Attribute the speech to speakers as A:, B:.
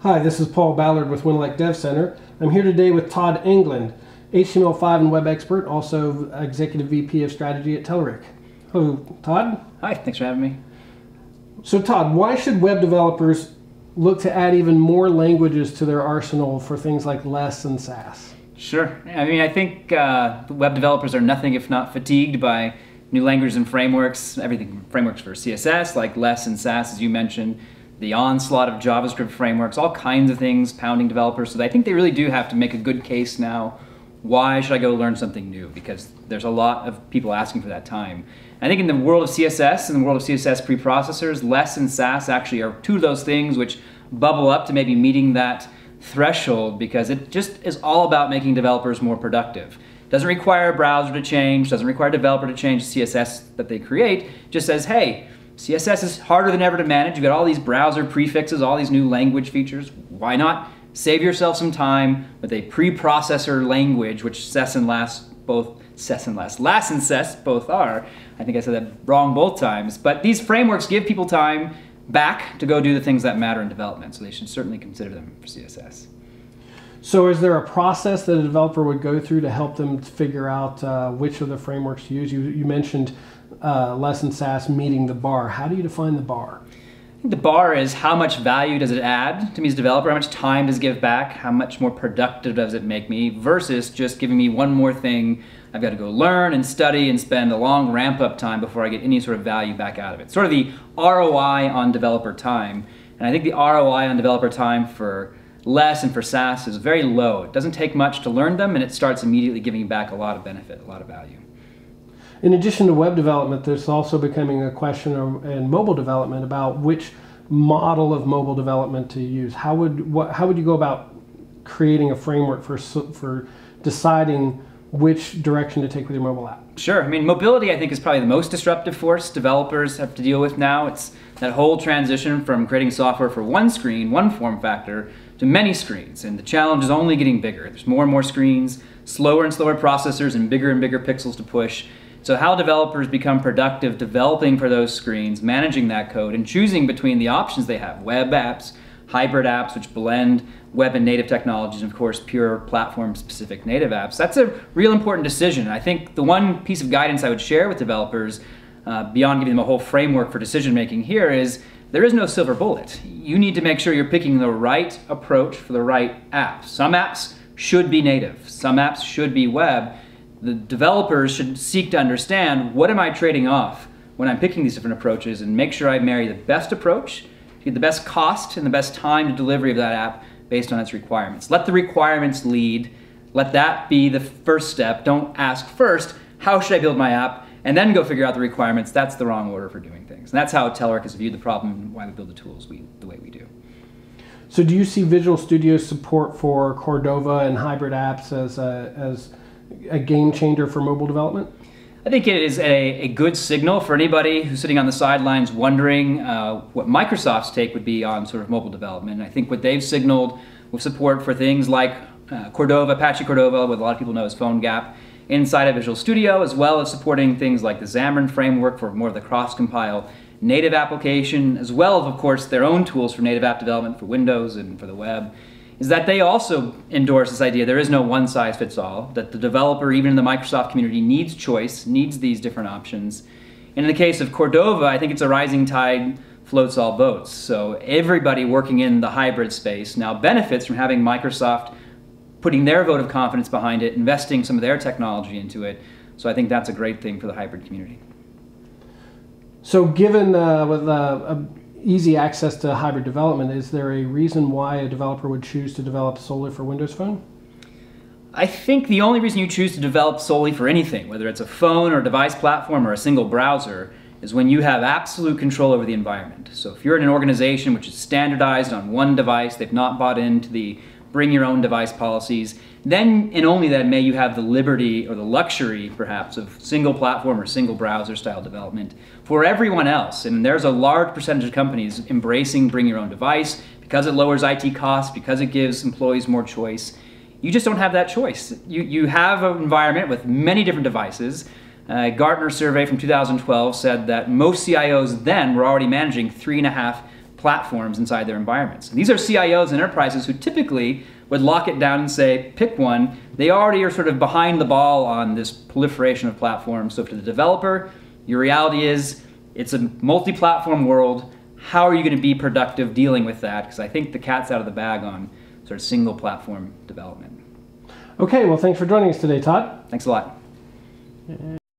A: Hi, this is Paul Ballard with Winelec Dev Center. I'm here today with Todd Anglin, HTML5 and web expert, also Executive VP of Strategy at Telerik. Hello, Todd.
B: Hi, thanks for having me.
A: So Todd, why should web developers look to add even more languages to their arsenal for things like less and Sass?
B: Sure. I mean, I think web developers are nothing if not fatigued by new languages and frameworks, everything from frameworks for CSS, like less and Sass, as you mentioned, the onslaught of JavaScript frameworks, all kinds of things pounding developers. So I think they really do have to make a good case now. Why should I go learn something new? Because there's a lot of people asking for that time. I think in the world of CSS and the world of CSS preprocessors, less and Sass actually are two of those things which bubble up to maybe meeting that threshold, because it just is all about making developers more productive. Doesn't require a browser to change, doesn't require a developer to change the CSS that they create, just says, hey, CSS is harder than ever to manage. You've got all these browser prefixes, all these new language features. Why not save yourself some time with a preprocessor language, which Sass and Lass both are. I think I said that wrong both times. But these frameworks give people time back to go do the things that matter in development, so they should certainly consider them for CSS.
A: So is there a process that a developer would go through to help them figure out which of the frameworks to use? You mentioned less and Sass meeting the bar. How do you define the bar?
B: I think the bar is how much value does it add to me as a developer, how much time does it give back, how much more productive does it make me, versus just giving me one more thing I've got to go learn and study and spend a long ramp-up time before I get any sort of value back out of it. Sort of the ROI on developer time. And I think the ROI on developer time for less and for Sass is very low. It doesn't take much to learn them, and it starts immediately giving you back a lot of benefit, a lot of value.
A: In addition to web development, there's also becoming a question in mobile development about which model of mobile development to use. How would you go about creating a framework for deciding which direction to take with your mobile app?
B: Sure. I mean, mobility, I think, is probably the most disruptive force developers have to deal with now. It's that whole transition from creating software for one screen, one form factor, to many screens. And the challenge is only getting bigger. There's more and more screens, slower and slower processors, and bigger pixels to push. So how developers become productive developing for those screens, managing that code, and choosing between the options they have: web apps, hybrid apps, which blend web and native technologies, and of course pure platform-specific native apps. That's a real important decision. I think the one piece of guidance I would share with developers, beyond giving them a whole framework for decision-making here, is there is no silver bullet. You need to make sure you're picking the right approach for the right app. Some apps should be native. Some apps should be web. The developers should seek to understand, what am I trading off when I'm picking these different approaches, and make sure I marry the best approach to get the best cost and the best time to delivery of that app based on its requirements. Let the requirements lead. Let that be the first step. Don't ask first, how should I build my app, and then go figure out the requirements. That's the wrong order for doing things. And that's how Telerik has viewed the problem and why we build the tools the way we do.
A: So do you see Visual Studio's support for Cordova and hybrid apps as a game changer for mobile development?
B: I think it is a good signal for anybody who's sitting on the sidelines wondering what Microsoft's take would be on sort of mobile development. And I think what they've signaled with support for things like Cordova, Apache Cordova, what a lot of people know as PhoneGap, inside of Visual Studio, as well as supporting things like the Xamarin framework for more of the cross-compile native application, as well as, of course, their own tools for native app development for Windows and for the web, is that they also endorse this idea there is no one-size-fits-all, that the developer, even in the Microsoft community, needs choice, needs these different options. And in the case of Cordova, I think it's a rising tide floats all boats. So everybody working in the hybrid space now benefits from having Microsoft putting their vote of confidence behind it, investing some of their technology into it. So I think that's a great thing for the hybrid community.
A: So given with easy access to hybrid development, is there a reason why a developer would choose to develop solely for Windows Phone?
B: I think the only reason you choose to develop solely for anything, whether it's a phone or device platform or a single browser, is when you have absolute control over the environment. So if you're in an organization which is standardized on one device, they've not bought into the bring your own device policies, then and only then may you have the liberty or the luxury, perhaps, of single platform or single browser style development. For everyone else, and there's a large percentage of companies embracing bring your own device because it lowers IT costs, because it gives employees more choice, you just don't have that choice. You have an environment with many different devices. A Gartner survey from 2012 said that most CIOs then were already managing 3.5 platforms inside their environments. And these are CIOs and enterprises who typically would lock it down and say, pick one. They already are sort of behind the ball on this proliferation of platforms. So to the developer, your reality is it's a multi-platform world. How are you going to be productive dealing with that? Because I think the cat's out of the bag on sort of single platform development.
A: Okay, well, thanks for joining us today, Todd.
B: Thanks a lot.